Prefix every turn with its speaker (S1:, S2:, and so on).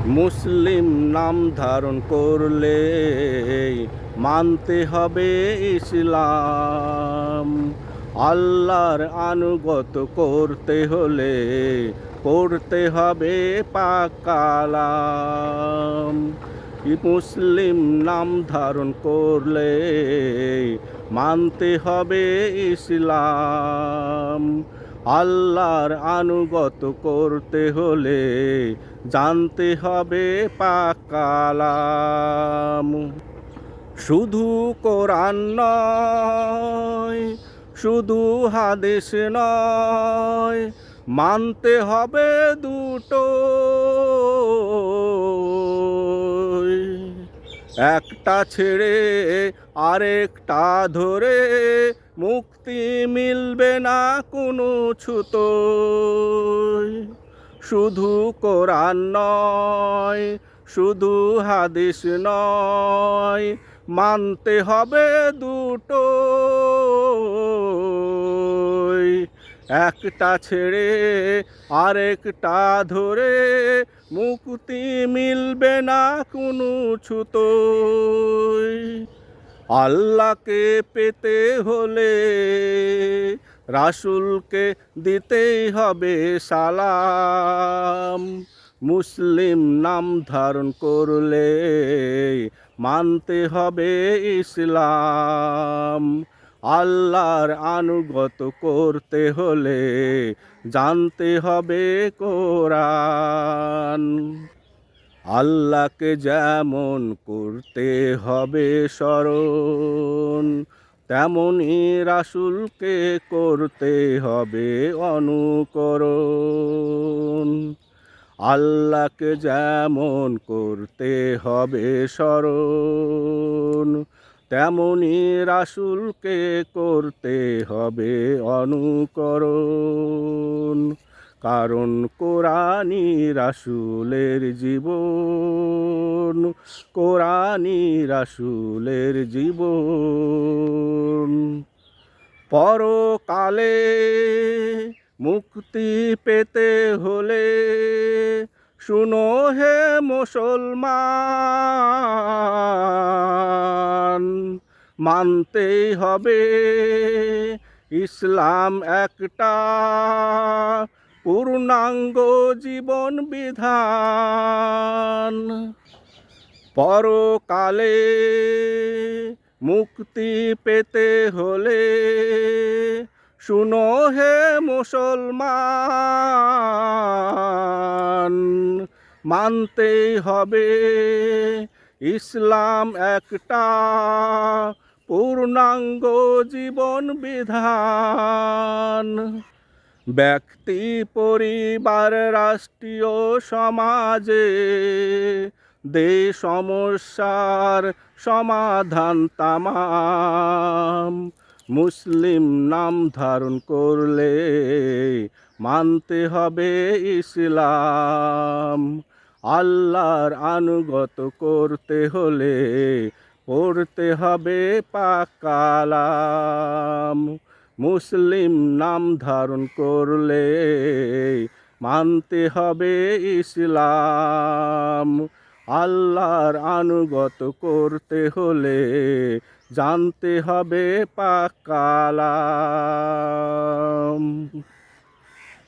S1: মুসলিম নাম ধারণ করলে মানতে হবে ইসলাম। আল্লাহর আনুগত করতে হলে পড়তে হবে পাক কালাম। মুসলিম নাম ধারণ করলে মানতে হবে ইসলাম। আল্লাহর আনুগত করতে হলে জানতে হবে পাক কালাম। শুধু কোরআন নয়, শুধু হাদিস নয়, মানতে হবে দুটো। একটা ছেড়ে আরেকটা ধরে মুক্তি মিলবে না কোনো ছুতোয়। শুধু কোরআন নয়, শুধু হাদিস নয়, মানতে হবে দুটো। একটা ছেড়ে আরেকটা ধরে মুক্তি মিলবে না কোনো ছুতোয়। আল্লাহকে পেতে হলে রাসূলকে দিতেই হবে সালাম। মুসলিম নাম ধারণ করলে মানতে হবে ইসলাম। আল্লাহর আনুগত করতে হলে জানতে হবে কোরআন। আল্লাহকে যেমন করতে হবে স্মরণ, তেমনি রাসূলকে করতে হবে অনুকরণ। আল্লাহকে যেমন করতে হবে স্মরণ, তেমনি রাসূলকে করতে হবে অনুকরণ। কারণ কোরআনই রাসূলের জীবন, কোরআনই রাসূলের জীবন। পরকালে মুক্তি পেতে হলে শুনো হে মুসলমান, মানতেই হবে ইসলাম একটা পূর্ণাঙ্গ জীবন বিধান। পরকালে মুক্তি পেতে হলে শুনো হে মুসলমান, মানতেই হবে ইসলাম একটা পূর্ণাঙ্গ জীবন বিধান। ব্যক্তি, পরিবার, রাষ্ট্রীয় সমাজে দেশ সমস্যার সমাধান তামাম। মুসলিম নাম ধারণ করলে মানতে হবে ইসলাম। আল্লাহর আনুগত করতে হলে পড়তে হবে পাক কালাম। মুসলিম নাম ধারণ করলে মানতে হবে ইসলাম। আল্লাহর আনুগত করতে হলে জানতে হবে পাক কালাম।